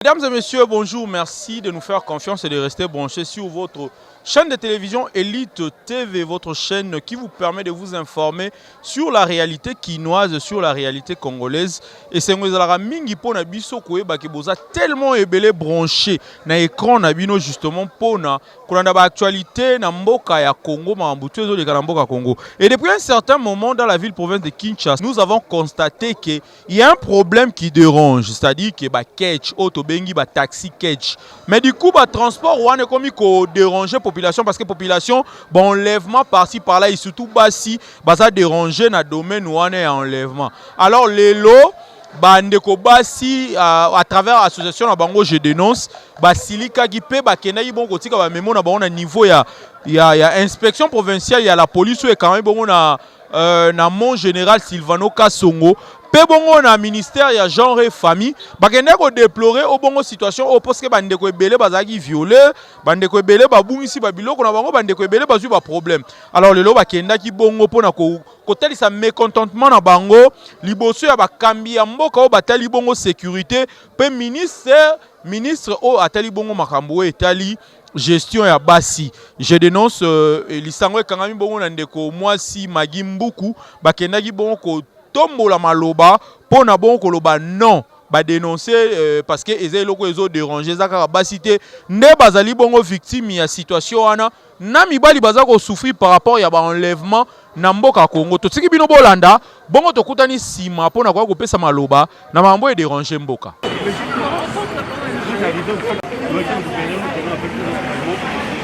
Mesdames et messieurs, bonjour, merci de nous faire confiance et de rester branchés sur votre chaîne de télévision Elite TV, votre chaîne qui vous permet de vous informer sur la réalité quinoise, sur la réalité congolaise. Et c'est un mingi pour na biso koyeba ke boza tellement ébélé branché na écran na bino justement pour na actualité na mboka ya Congo, mambutu ezo leka na mboka Congo. Et depuis un certain moment dans la ville province de Kinshasa, nous avons constaté qu'il y a un problème qui dérange, c'est-à-dire que ba catch auto bengi ba taxi catch. Mais du coup ba transport wane komi ko déranger population parce que population bon enlèvement par-ci par-là et surtout basi baza déranger na domaine wane ya enlèvement. Alors les lots bandeko basi à travers l'association na bango je dénonce basilika ki pe bakena yi bon kotika ba memo na bango na niveau ya inspection provinciale ya la police ou quand même bon na mon général Silvano Kasongo pe bongo na ministère ya genre et famille bakende ko déplorer au bongo situation au parce que bandeko ebele bazaki violer bandeko ebele babungisi ba biloko na bango bandeko ebele bazui ba problème. Alors lelo bakenda ki bongo pona ko kotalisa mécontentement na bango liboso ya bakambi ya mboka o batali bongo sécurité pe ministre o atali bongo makambo etali gestion ya basi. Je dénonce lisango ekangami bongo na ndeko mwasi Magimbuku bakenda ki bongo ko tombola maloba pona bongo koloba non ba dénoncer parce que ezali loko ezo déranger zaka basité ne bazali bongo victime ya situation wana na mibali baza ko souffrir par rapport ya ba enlèvement na mboka Congo. Totiki bino bolanda bongo tokutani sima pona kwa kopesa maloba na mambo e déranger mboka.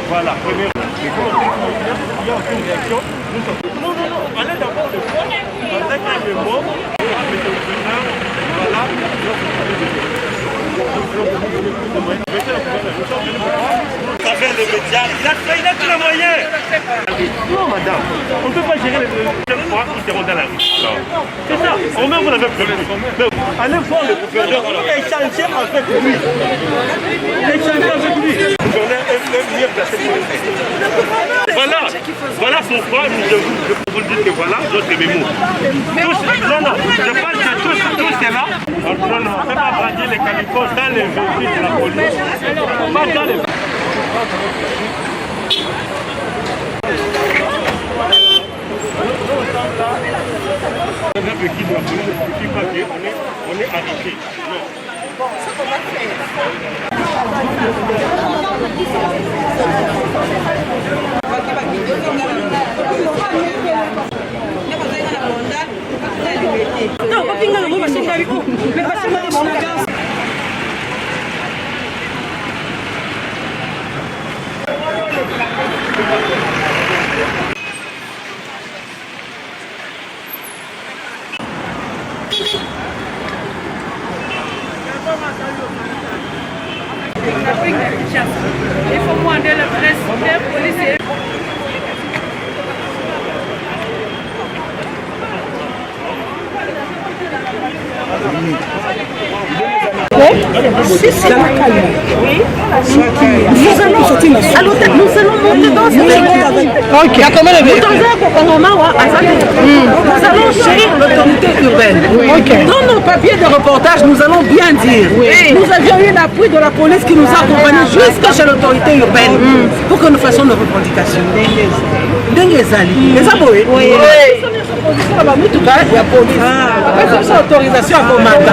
Voilà, première. Il y a aucune réaction. Non, allez d'abord le faire. Avec un mémo, avec le président, voilà. Avec les médias, il a tous les moyens. Non, madame, on ne peut pas gérer les gens qui seront dans la rue. C'est ça, au moins vous l'avez prévenu. Allez voir le gouverneur, échanger avec lui. Échanger avec lui. Voilà pourquoi je vous dis que voilà d'autres mémos. Non, je parle de tout cela. Non, on ne peut pas brandir les calicots dans les véhicules de la police. Pas dans les... Qui doit on est arrêté. Bon, ça qu'on va faire. Non, pas finir le mot, c'est avec vous. Mais pas seulement mon gars. Il faut demander le président policier. Oui. Nous allons sortir à l'hôtel. Nous allons monter dans ce véhicule. Ok. Nous allons chez l'autorité urbaine. Dans nos papiers de reportage, nous allons bien dire. Nous avions eu l'appui de la police qui nous a accompagnés jusqu'à chez l'autorité urbaine pour que nous fassions nos revendications. Les aboyés. Oui. Autorisation à commander.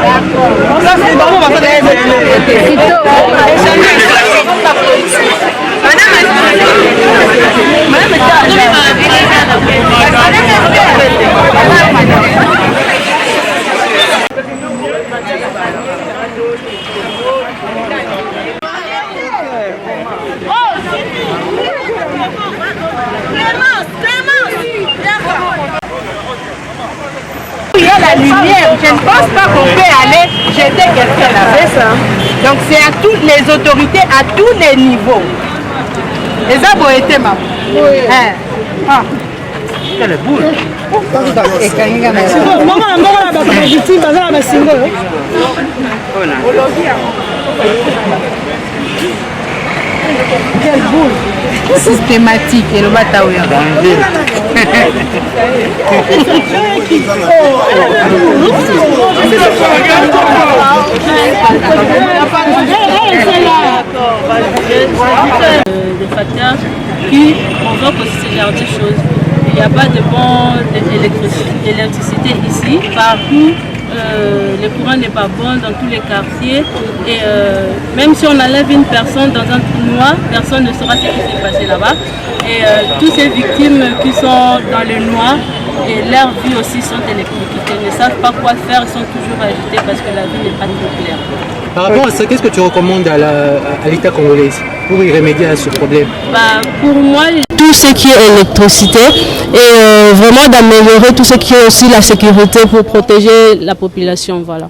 Il y a la lumière, je ne pense pas qu'on peut aller jeter quelqu'un là. Donc c'est à toutes les autorités, à tous les niveaux. Les arbres étaient ma. Ah. Quelle boule. Quelle boule. systématique et le bataouya. Des facteurs qui provoquent aussi ce genre de choses. Il n'y a pas de bonne électricité ici. Partout, le courant n'est pas bon dans tous les quartiers. Et même si on enlève une personne dans un trou noir, personne ne saura ce qui s'est passé là-bas. Et toutes ces victimes qui sont dans le noir, et leurs vies aussi sont électrocutées. Ils ne savent pas quoi faire, ils sont toujours agités parce que la vie n'est pas trop claire. Par rapport à ça, qu'est-ce que tu recommandes à l'État congolais pour y remédier à ce problème? Pour moi, tout ce qui est électricité et vraiment d'améliorer tout ce qui est aussi la sécurité pour protéger la population. Voilà.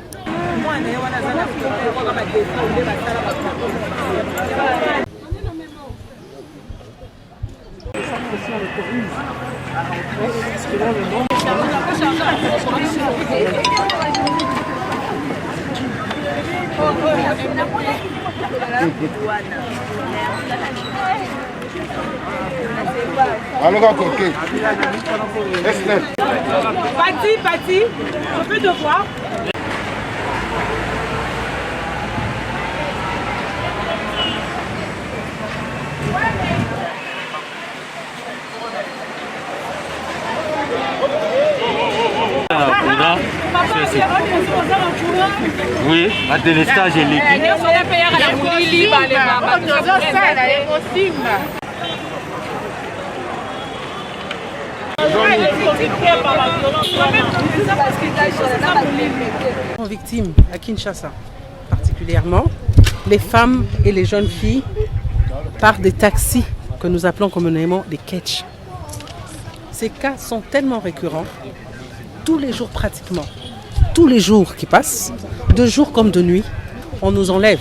Pati, je peux te voir. Oui, à délestage et l'équipe. Victimes à Kinshasa, particulièrement les femmes et les jeunes filles par des taxis que nous appelons communément des ketch. Ces cas sont tellement récurrents, tous les jours pratiquement, tous les jours qui passent, de jour comme de nuit, on nous enlève.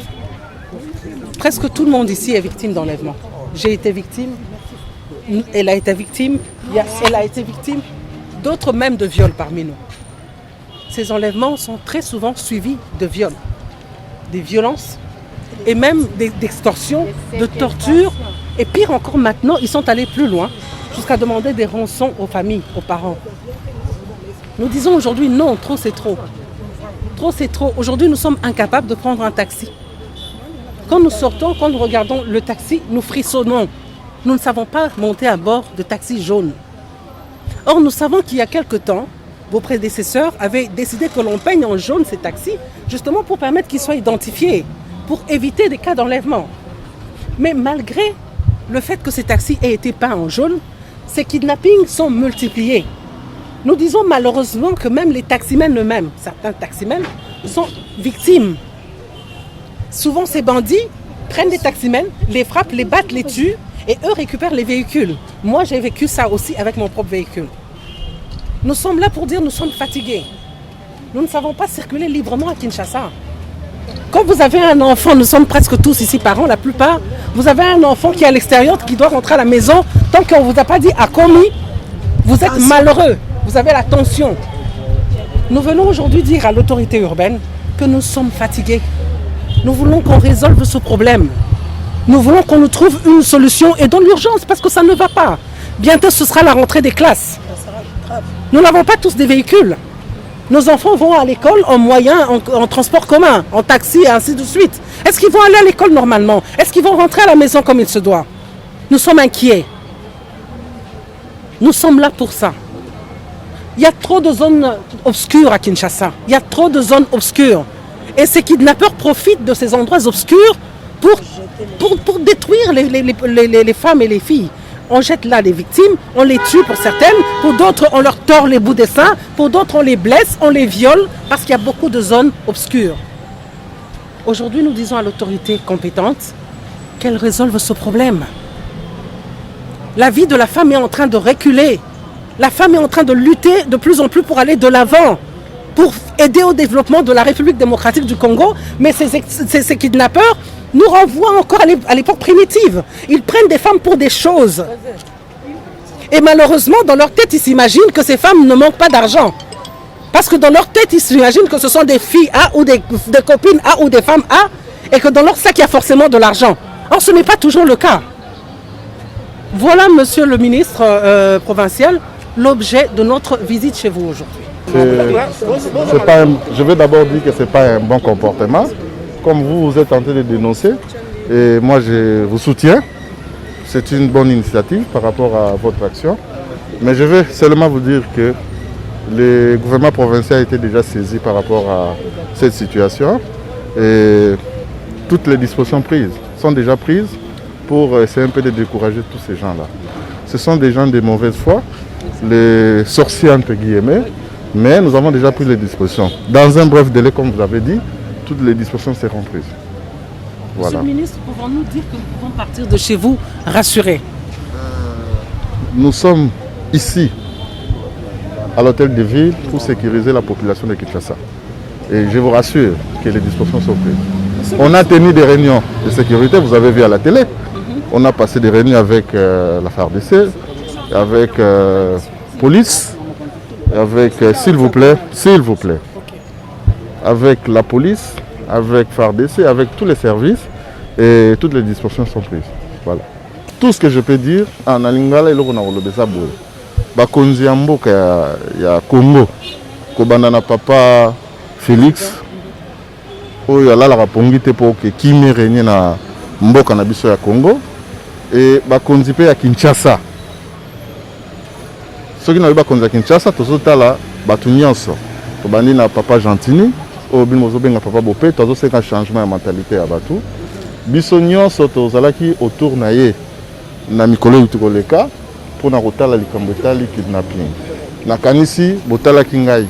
Presque tout le monde ici est victime d'enlèvement. J'ai été victime, elle a été victime, elle a été victime, d'autres même de viols parmi nous. Ces enlèvements sont très souvent suivis de viols, des violences et même d'extorsions, de tortures. Et pire encore maintenant, ils sont allés plus loin jusqu'à demander des rançons aux familles, aux parents. Nous disons aujourd'hui non, trop c'est trop. Trop c'est trop. Aujourd'hui, nous sommes incapables de prendre un taxi. Quand nous sortons, quand nous regardons le taxi, nous frissonnons. Nous ne savons pas monter à bord de taxis jaunes. Or, nous savons qu'il y a quelque temps, vos prédécesseurs avaient décidé que l'on peigne en jaune ces taxis, justement pour permettre qu'ils soient identifiés, pour éviter des cas d'enlèvement. Mais malgré le fait que ces taxis aient été peints en jaune, ces kidnappings sont multipliés. Nous disons malheureusement que même les taximens eux-mêmes, certains taximens, sont victimes. Souvent ces bandits prennent des taximens, les frappent, les battent, les tuent et eux récupèrent les véhicules. Moi j'ai vécu ça aussi avec mon propre véhicule. Nous sommes là pour dire nous sommes fatigués. Nous ne savons pas circuler librement à Kinshasa. Quand vous avez un enfant, nous sommes presque tous ici parents, la plupart, vous avez un enfant qui est à l'extérieur, qui doit rentrer à la maison, tant qu'on ne vous a pas dit à commis, vous êtes malheureux, vous avez la tension. Nous venons aujourd'hui dire à l'autorité urbaine que nous sommes fatigués. Nous voulons qu'on résolve ce problème. Nous voulons qu'on nous trouve une solution et dans l'urgence parce que ça ne va pas. Bientôt ce sera la rentrée des classes. Nous n'avons pas tous des véhicules. Nos enfants vont à l'école en moyen, en transport commun, en taxi et ainsi de suite. Est-ce qu'ils vont aller à l'école normalement? Est-ce qu'ils vont rentrer à la maison comme il se doit? Nous sommes inquiets. Nous sommes là pour ça. Il y a trop de zones obscures à Kinshasa. Il y a trop de zones obscures. Et ces kidnappeurs profitent de ces endroits obscurs pour détruire les femmes et les filles. On jette là les victimes, on les tue pour certaines, pour d'autres on leur tord les bouts des seins, pour d'autres on les blesse, on les viole, parce qu'il y a beaucoup de zones obscures. Aujourd'hui nous disons à l'autorité compétente qu'elle résolve ce problème. La vie de la femme est en train de reculer. La femme est en train de lutter de plus en plus pour aller de l'avant, pour aider au développement de la République démocratique du Congo, mais ces kidnappeurs nous renvoient encore à l'époque primitive. Ils prennent des femmes pour des choses. Et malheureusement, dans leur tête, ils s'imaginent que ces femmes ne manquent pas d'argent. Parce que dans leur tête, ils s'imaginent que ce sont des filles A ou des copines A ou des femmes A, et que dans leur sac, il y a forcément de l'argent. Or, ce n'est pas toujours le cas. Voilà, monsieur le ministre provincial, l'objet de notre visite chez vous aujourd'hui. Je vais d'abord dire que ce n'est pas un bon comportement, comme vous êtes en train de dénoncer. Et moi, je vous soutiens. C'est une bonne initiative par rapport à votre action. Mais je vais seulement vous dire que le gouvernement provincial a été déjà saisi par rapport à cette situation. Et toutes les dispositions prises sont déjà prises pour essayer un peu de décourager tous ces gens-là. Ce sont des gens de mauvaise foi, les sorciers entre guillemets, mais nous avons déjà pris les dispositions. Dans un bref délai, comme vous avez dit, toutes les dispositions seront prises. Voilà. Monsieur le ministre, pouvons-nous dire que nous pouvons partir de chez vous rassurés? Nous sommes ici, à l'hôtel de ville, pour sécuriser la population de Kinshasa. Et je vous rassure que les dispositions sont prises. On a tenu des réunions de sécurité, vous avez vu à la télé. On a passé des réunions avec la FARDC, avec police, avec, s'il vous plaît, avec la police, avec FARDC, avec tous les services, et toutes les dispositions sont prises. Voilà. Tout ce que je peux dire, en Alingala, il y a bakonzi ya mboka ya Congo, kobanda papa Félix, oyo alalaka pongi te po ke kimi régner na mboka na biso ya Congo, et bakonzi pe ya Kinshasa. Soki na bakonzi ya Kinshasa, tozotala batu nyonso. Tobandi na papa Gentini, oyo bino bozobenga papa Bopé, tozoseka changement ya mentalité ya batu. Biso nyonso tozalaki autour na ye na mikolo yutu koleka pour na kotala likambo etali kidnapping. Nakanisi botalaki ngai.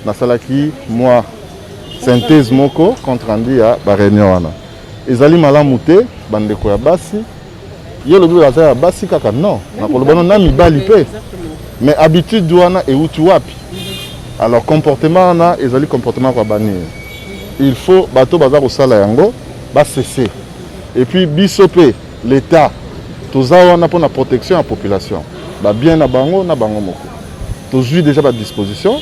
Nasalaki moi synthèse moko compte rendu ya ba réunion wana. Ezali malamu te bandeko ya basi. Ye lobi baza ya basi kaka non. Na kolobana na mibali pe. Mais habitude wana euti wapi. Alors comportement na ezali comportement kwa bani. Il faut bato baza kosala yango ba cesser. Et puis bisope l'état toza wana pour la protection de la population. Ba bien na bango moko. Tozui déjà ba disposition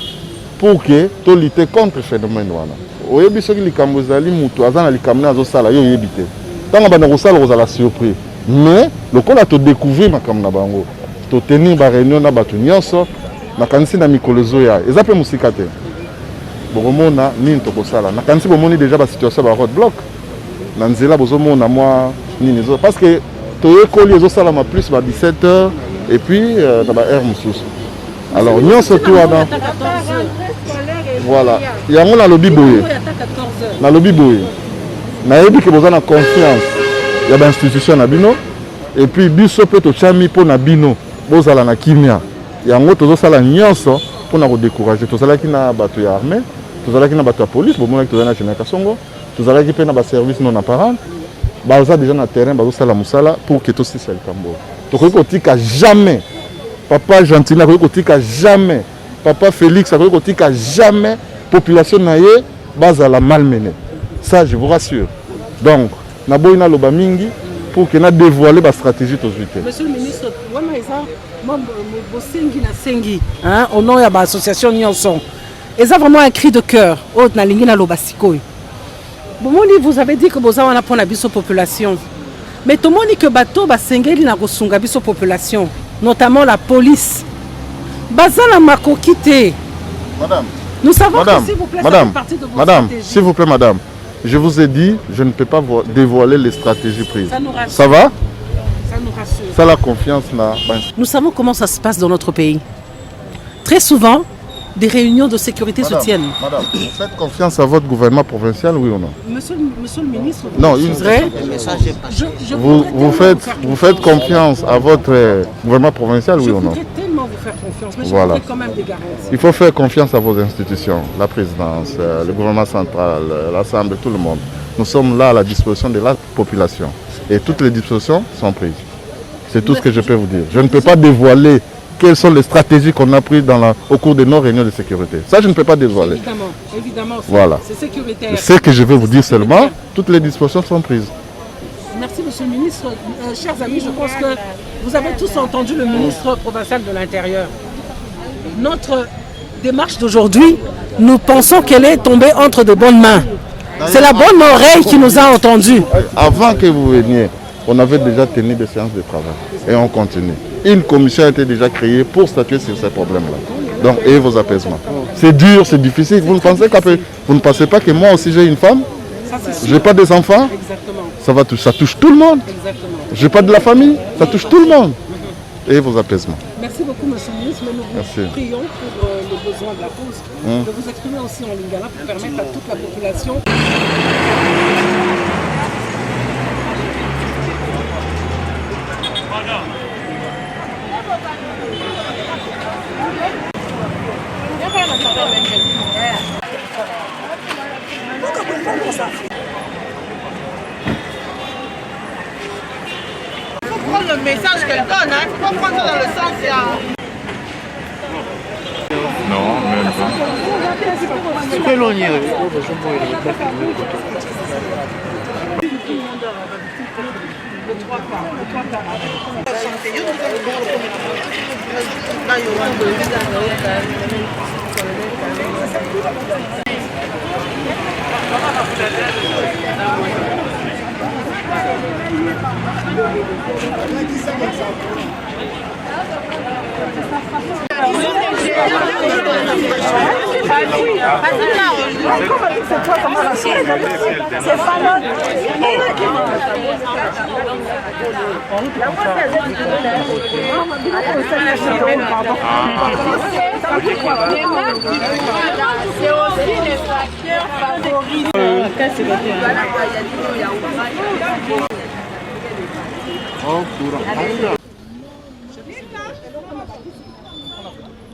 pour que to lutter contre le phénomène wana. Oyebi soki likambo ezali mutu aza na likambo azo sala yo yebite. Tanga bana kosala kozala surpris. Mais lokola to découvrir makambo na bango. To tenir ba réunion na batu nyonso na kanisi na mikolozo ya. Eza pe musika te. Bomona nini to kosala. Na kanisi bomoni déjà ba situation ba roadblock. Na nzela bozomona moi nini zo parce que toyekoli ezosalama plus ba 17h et puis na ba heure mosusu. Alors nyonso to wana voilà yango na lobi boye na lobi boye nayebi ke boza na confiance ya ba institution na bino et puis biso pe to chami po na bino bozala na kimia yango tozosala nyonso po na ko décourager tozalaki na bato ya armée tozalaki na bato ya police bomonaki tozala na Général Kasongo tozalaki pe na ba service non apparent baza déjà na terrain bazosala musala pour que tout cesse le cambo tokoki kotika jamais papa Gentini akoki kotika jamais papa Félix akoki kotika jamais population na ye bazala malmenée. Ça je vous rassure. Donc na boyina loba mingi pour que na dévoiler ba stratégie tozwite. Monsieur le ministre, wana eza bosengi na sengi hein au nom ya ba association nyonso. Eza vraiment un cri de cœur au na lingi na loba sikoyo. Vous avez dit que vous avez pour la population. Mais tout le monde dit que bateau basengeli na kosunga biso population, notamment la police. Bazana makokite. Madame. Nous savons madame, que s'il vous plaît, madame, ça fait partie de votre madame, stratégie. s'il vous plaît, madame. Je vous ai dit, je ne peux pas dévoiler les stratégies prises. Ça nous rassure. Ça va? Ça nous rassure. Ça la confiance là. Nous savons comment ça se passe dans notre pays. Très souvent, des réunions de sécurité madame, se tiennent. Madame, vous faites confiance à votre gouvernement provincial, oui ou non? Monsieur le ministre, non, vous faites confiance à votre gouvernement provincial, oui ou non? Je voudrais tellement vous faire confiance, mais voilà. je voudrais quand même des garanties. Il faut faire confiance à vos institutions, la présidence, le gouvernement central, l'Assemblée, tout le monde. Nous sommes là à la disposition de la population et toutes les dispositions sont prises. C'est tout ce que je peux vous dire. Je ne peux pas dévoiler quelles sont les stratégies qu'on a prises au cours de nos réunions de sécurité. Ça, je ne peux pas dévoiler. Évidemment, voilà. C'est sécuritaire. Ce que je veux vous dire seulement, toutes les dispositions sont prises. Merci, monsieur le ministre. Chers amis, je pense que vous avez tous entendu le ministre provincial de l'Intérieur. Notre démarche d'aujourd'hui, nous pensons qu'elle est tombée entre de bonnes mains. C'est la bonne oreille qui nous a entendus. Avant que vous veniez, on avait déjà tenu des séances de travail et on continue. Une commission a été déjà créée pour statuer sur ces problèmes-là. Donc, et vos apaisements. C'est dur, c'est difficile. Vous ne pensez pas que moi aussi j'ai une femme? Je n'ai pas des enfants? Ça touche tout le monde. Je n'ai pas de la famille? Ça touche tout le monde. Et vos apaisements. Merci beaucoup, monsieur le ministre. Nous vous prions pour les besoins de la cause. De vous exprimer aussi en lingala pour permettre à toute la population. Il faut prendre le message qu'elle donne, il ne faut pas prendre ça dans le sens. Non, même pas. C'est que l'on y est.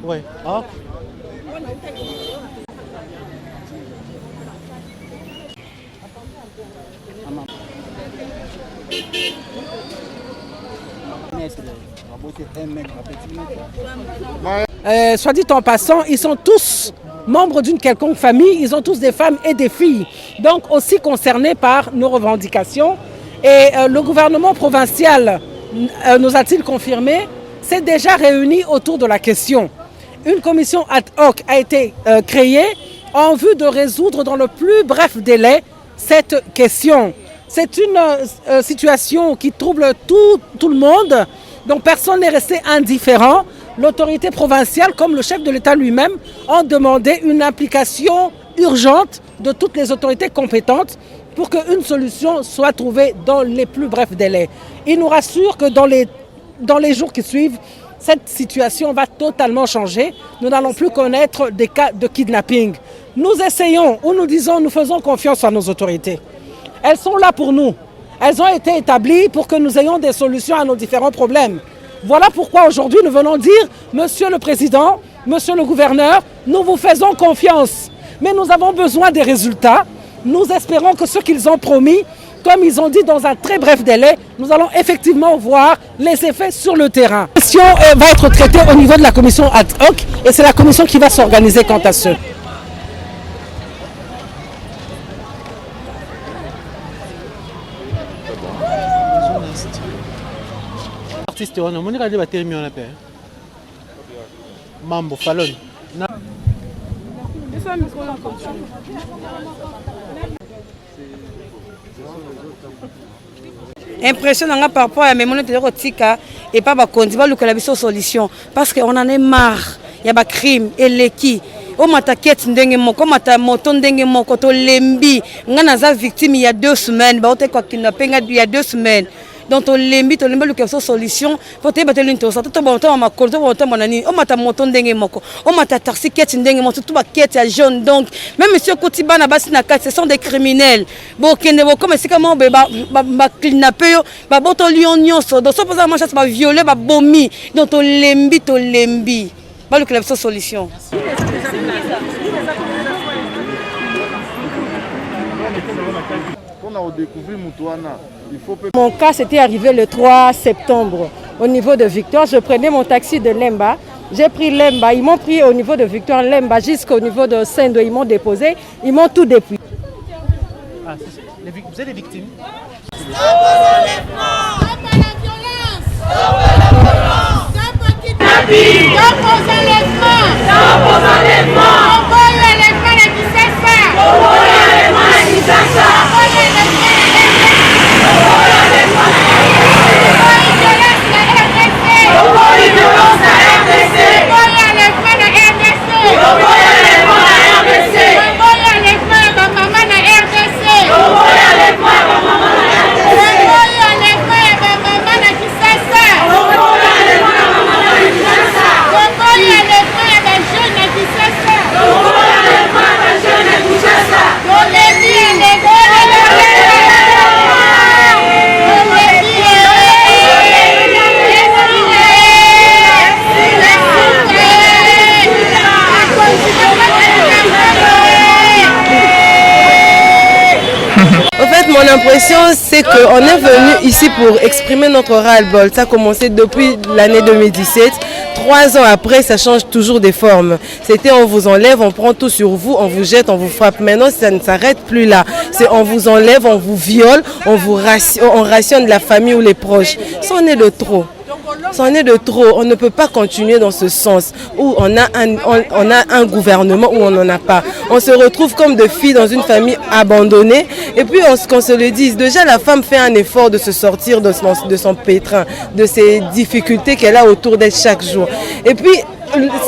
Ouais. Ah. Soit dit en passant, ils sont tous membres d'une quelconque famille, ils ont tous des femmes et des filles, donc aussi concernés par nos revendications. Et le gouvernement provincial, nous a-t-il confirmé, s'est déjà réuni autour de la question. Une commission ad hoc a été créée en vue de résoudre dans le plus bref délai cette question. C'est une situation qui trouble tout le monde, donc personne n'est resté indifférent. L'autorité provinciale, comme le chef de l'État lui-même, ont demandé une implication urgente de toutes les autorités compétentes pour qu'une solution soit trouvée dans les plus brefs délais. Il nous rassure que dans les jours qui suivent, cette situation va totalement changer. Nous n'allons plus connaître des cas de kidnapping. Nous essayons, ou nous disons, nous faisons confiance à nos autorités. Elles sont là pour nous. Elles ont été établies pour que nous ayons des solutions à nos différents problèmes. Voilà pourquoi aujourd'hui nous venons dire, Monsieur le Président, Monsieur le Gouverneur, nous vous faisons confiance. Mais nous avons besoin des résultats. Nous espérons que ce qu'ils ont promis, comme ils ont dit dans un très bref délai, nous allons effectivement voir les effets sur le terrain. La question va être traitée au niveau de la commission ad hoc et c'est la commission qui va s'organiser quant à ce. Artiste, on a montré la termine en paix. Mambo, Fallon. Impressionnant par rapport à mes monnaie de rotika et pas bakondi ba luka la biso solution parce qu'on en est marre. Il y a des crimes et les qui o mata quête ndenge moko mata moto ndenge moko to lembi ngana za victime il y a 2 semaines ba ote kwa kidnapping il y a 2 semaines. Donc on lembi luka biso solution pour te battre l'into ça to bonto ma kolto bonto monani o mata moto ndenge moko o mata taxi quête ndenge moko tout ba quête à jaune donc même monsieur Kotibana basi na carte ce sont des criminels bon kende bo comme c'est comment ba kidnapper ba boto lion nyonso donc ça pose ma chasse ba violer ba bomi donc on lembi ba luka biso solution. Mon cas c'était arrivé le 3 septembre au niveau de Victoire. Je prenais mon taxi de Lemba. J'ai pris Lemba. Ils m'ont pris au niveau de Victoire Lemba jusqu'au niveau de Saint-Denis. Ils m'ont déposé. Ils m'ont tout dépouillé. Ah, vous êtes des victimes. Stop aux enlèvements! Stop à la violence! Stop à la violence! Stop au kidnapping! Stop aux enlèvements! Stop aux enlèvements! Convoy enlèvement à Kisasa! Convoy enlèvement à Kisasa! Convoy enlèvement à Kisasa! impression, c'est qu'on est venu ici pour exprimer notre ras-le-bol. Ça a commencé depuis l'année 2017. 3 ans après, ça change toujours des formes. C'était on vous enlève, on prend tout sur vous, on vous jette, on vous frappe. Maintenant, ça ne s'arrête plus là. C'est on vous enlève, on vous viole, on rationne la famille ou les proches. Ça en est de trop. Ça en est de trop. On ne peut pas continuer dans ce sens où on a un gouvernement où on n'en a pas. On se retrouve comme des filles dans une famille abandonnée. Et puis qu'on se le dise, déjà la femme fait un effort de se sortir de son pétrin, de ses difficultés qu'elle a autour d'elle chaque jour. Et puis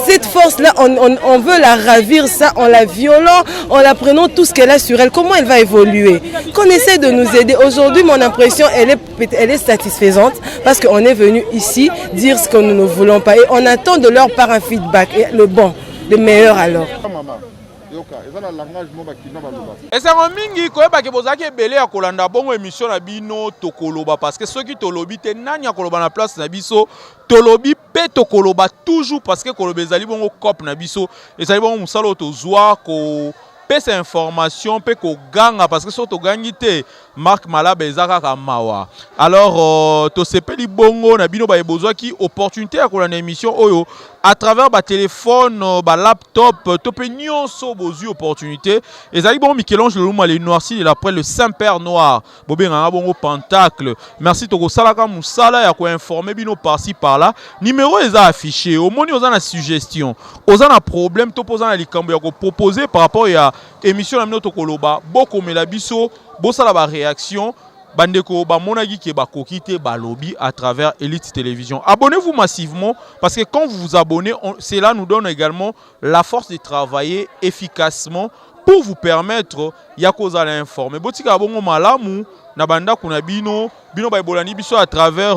cette force-là, on veut la ravir, ça, en la violant, en la prenant tout ce qu'elle a sur elle. Comment elle va évoluer? Qu'on essaie de nous aider. Aujourd'hui, mon impression, elle est satisfaisante parce qu'on est venu ici dire ce que nous ne voulons pas. Et on attend de leur part un feedback, et le bon, le meilleur alors. esango mingi koyeba ke bozalaki ebele ya kolanda bongo émission na bino tokoloba parce que soki tolobi te nani ya koloba na place na biso tolobi pe tokoloba toujours parce que koloba ezali bongo cop na biso ezali bongo musala oyo tozwa ko pesa information pe ko ganga parce que so to gangi te Marc Malaba ezaka ka mawa. Alors to sepeli bongo na bino ba ebozwa ki opportunité ya kolanda émission oyo à travers ba téléphone ba laptop to pe nyonso bozwi opportunité ezali bongo Michel-Ange Leluma le noirci et après le Saint-Père noir bobenga bongo Pentacle. Merci to ko salaka musala ya ko informer bino par-ci par-là. Numéro eza affiché au moni oza na suggestion oza na problème to posa na likambo ya ko proposer par rapport ya émission na minoto koloba boko mela biso bosala ba réaction bandeko ba monagi ke ba kokite ba lobby à travers Elite Télévision. Abonnez-vous massivement parce que quand vous vous abonnez, cela nous donne également la force de travailler efficacement pour vous permettre ya kozala informer. Botika bongo malamu na banda kuna bino ba ebolani biso à travers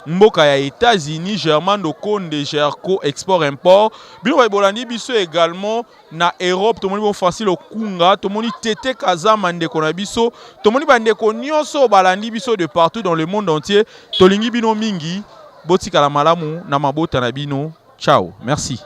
mboka ya États-Unis, Germain Conde, Gerco Export Import. Bino ba ebolani biso également na Europe, tomoni bon Francis Lokunga, tomoni Tete Kazama ndeko na biso, tomoni bandeko nyonso balandi biso de partout dans le monde entier. Tolingi bino mingi, botika la malamu na mabota na bino. Ciao, merci.